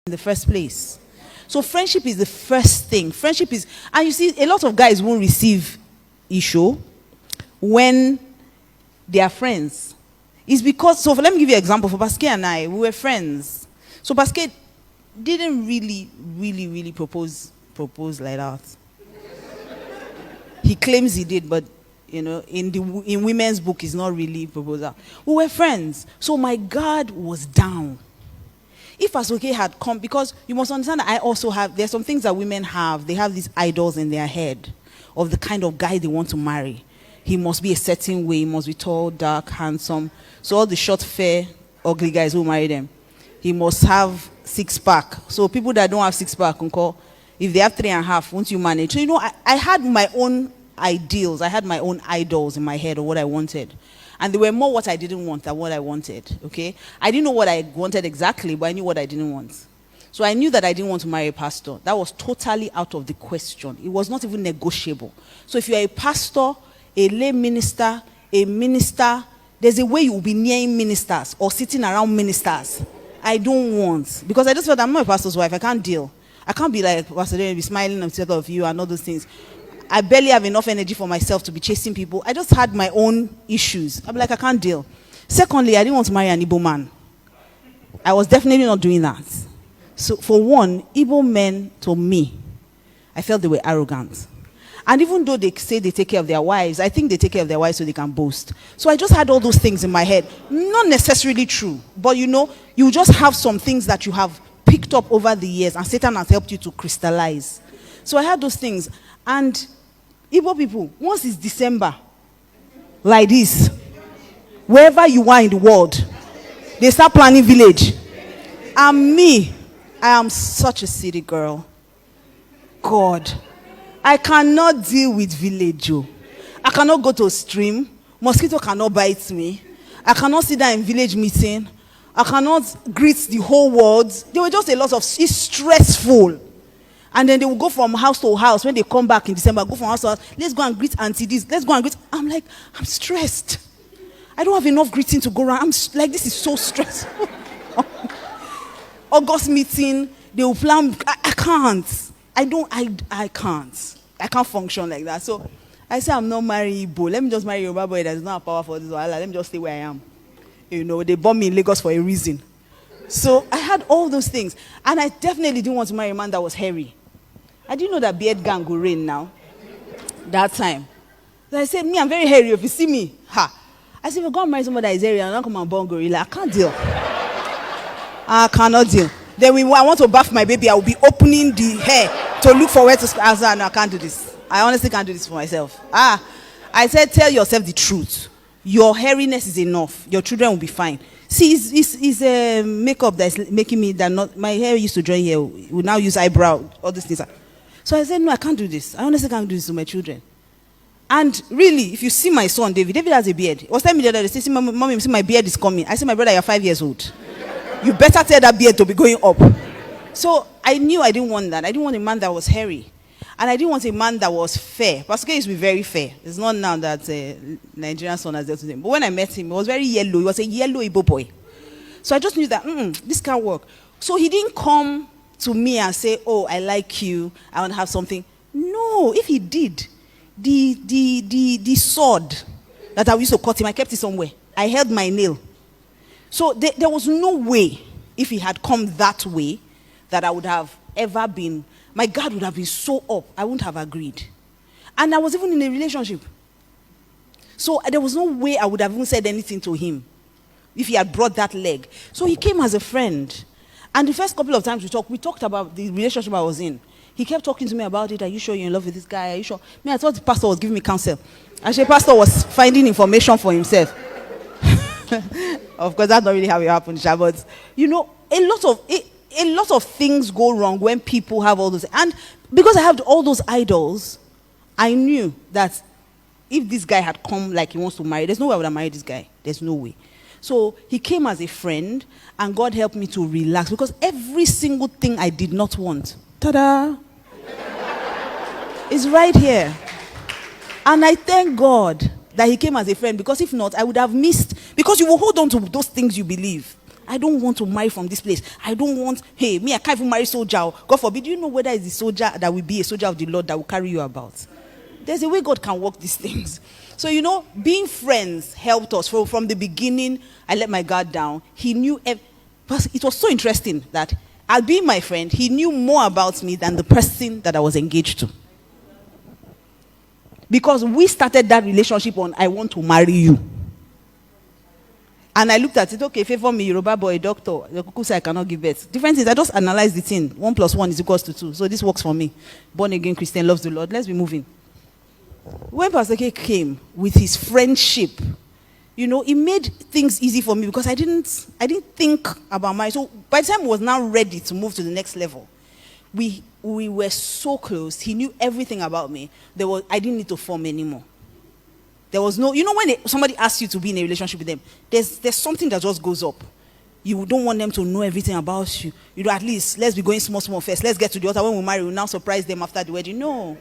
in the first place. So friendship is the first thing. Friendship is, and you see, a lot of guys won't receive issue when they are friends. It's because, so let me give you an example. For Pascal and I, we were friends. So Pascal didn't really propose like that. He claims he did, but in women's book, it's not really proposal. We were friends. So my guard was down. If Asoke had come, because you must understand that I also have, there's some things that women have. They have these idols in their head of the kind of guy they want to marry. He must be a certain way. He must be tall, dark, handsome. So all the short, fair, ugly guys who marry them, he must have six-pack. So people that don't have six-pack, if they have 3.5, won't you manage? So, I had my own ideals. I had my own idols in my head of what I wanted. And they were more what I didn't want than what I wanted, okay? I didn't know what I wanted exactly, but I knew what I didn't want. So I knew that I didn't want to marry a pastor. That was totally out of the question. It was not even negotiable. So if you're a pastor, a lay minister, a minister, there's a way you will be near ministers or sitting around ministers. I don't want. Because I just felt I'm not a pastor's wife. I can't deal. I can't be like, Pastor Daniel, be smiling instead of you and all those things. I barely have enough energy for myself to be chasing people. I just had my own issues. I'm like, I can't deal. Secondly, I didn't want to marry an Igbo man. I was definitely not doing that. So for one, Igbo men, to me, I felt they were arrogant. And even though they say they take care of their wives, I think they take care of their wives so they can boast. So I just had all those things in my head. Not necessarily true, but you just have some things that you have picked up over the years and Satan has helped you to crystallize. So I had those things. And Igbo people, once it's December, like this, wherever you are in the world, they start planning village. And me, I am such a city girl. God, I cannot deal with village. I cannot go to a stream. Mosquito cannot bite me. I cannot sit down in village meeting. I cannot greet the whole world. There were just a lot of, it's stressful. And then they will go from house to house. When they come back in December, go from house to house. Let's go and greet auntie this. Let's go and greet. I'm like, I'm stressed. I don't have enough greeting to go around. I'm like, this is so stressful. August meeting, they will plan. I can't. I can't. I can't function like that. So I say I'm not marrying Igbo. Let me just marry a Yoruba boy that is not power for this. Let me just stay where I am. They bomb me in Lagos for a reason. So I had all those things. And I definitely didn't want to marry a man that was hairy. I didn't know that beard gang would reign now. That time. So I said, I'm very hairy. If you see me, I said, if I go and marry somebody that is hairy, I'm not come and born gorilla. I can't deal. I cannot deal. Then I want to bath my baby, I will be opening the hair to look for where to. I said, no, I can't do this. I honestly can't do this for myself. I said, tell yourself the truth. Your hairiness is enough. Your children will be fine. See, it's makeup that's making me that not. My hair used to join here. We now use eyebrow, all these things. So I said, no, I can't do this. I honestly can't do this to my children. And really, if you see my son, David has a beard. He was telling me the other day, say, mommy, see my beard is coming. I said, my brother, you're 5 years old. You better tell that beard to be going up. So I knew I didn't want that. I didn't want a man that was hairy. And I didn't want a man that was fair. Pascal used to be very fair. It's not now that Nigerian son has dealt with him. But when I met him, he was very yellow. He was a yellow Igbo boy. So I just knew that, this can't work. So he didn't come to me and say, oh, I like you. I want to have something. No, if he did, the sword that I used to cut him, I kept it somewhere. I held my nail. So there was no way, if he had come that way, that I would have ever been, my guard would have been so up, I wouldn't have agreed. And I was even in a relationship. So there was no way I would have even said anything to him if he had brought that leg. So he came as a friend. And the first couple of times we talked about the relationship I was in. He kept talking to me about it. Are you sure you're in love with this guy? Are you sure? I thought the pastor was giving me counsel. Actually, the pastor was finding information for himself. Of course, that's not really how it happened, but a lot of things go wrong when people have all those. And because I have all those idols, I knew that if this guy had come like he wants to marry, there's no way I would have married this guy. There's no way. So he came as a friend, and God helped me to relax because every single thing I did not want, ta-da, is right here. And I thank God that he came as a friend, because if not, I would have missed, because you will hold on to those things you believe. I don't want to marry from this place. I don't want, hey, me, I can't even marry soldier. God forbid. Do you know whether it's the soldier that will be a soldier of the Lord that will carry you about? There's a way God can work these things. So, being friends helped us. From the beginning, I let my guard down. He knew, it was so interesting that as being my friend, he knew more about me than the person that I was engaged to. Because we started that relationship on, I want to marry you. And I looked at it, okay, favor me, Yoruba boy, doctor. The cuckoo said I cannot give birth. Difference is I just analyzed the thing. 1 + 1 = 2. So this works for me. Born again Christian, loves the Lord. Let's be moving. When Pastor K came with his friendship, it made things easy for me because I didn't think about marriage. So by the time I was now ready to move to the next level, we were so close. He knew everything about me. I didn't need to form anymore. There was no, when somebody asks you to be in a relationship with them, there's something that just goes up. You don't want them to know everything about you. At least, let's be going small first. Let's get to the altar. When we marry, we'll now surprise them after the wedding. No.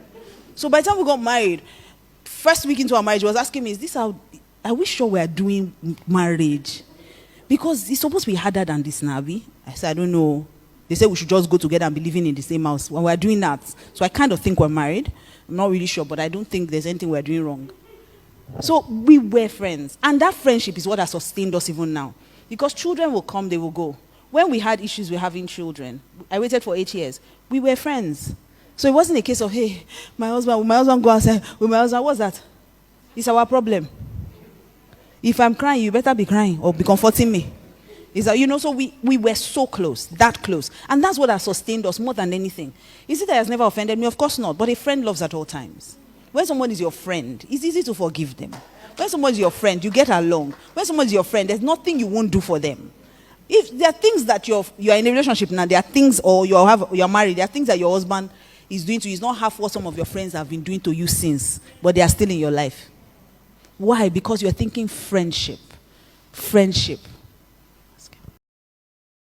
So by the time we got married, first week into our marriage, he was asking me, are we sure we are doing marriage? Because it's supposed to be harder than this, Nabi. I said, I don't know. They said we should just go together and be living in the same house. When we're doing that, so I kind of think we're married. I'm not really sure, but I don't think there's anything we're doing wrong. So we were friends. And that friendship is what has sustained us even now. Because children will come, they will go. When we had issues with having children, I waited for 8 years. We were friends. So it wasn't a case of, hey, my husband go outside with my husband. What's that? It's our problem. If I'm crying, you better be crying or be comforting me. Is that, so we were so close, that close. And that's what has sustained us more than anything. Is it that has never offended me? Of course not. But a friend loves at all times. When someone is your friend, it's easy to forgive them. When someone is your friend, you get along. When someone is your friend, there's nothing you won't do for them. If there are things that you're in a relationship now, there are things, or you're married, there are things that your husband is doing to you. It's not half what some of your friends have been doing to you since, but they are still in your life. Why? Because you're thinking friendship. Friendship.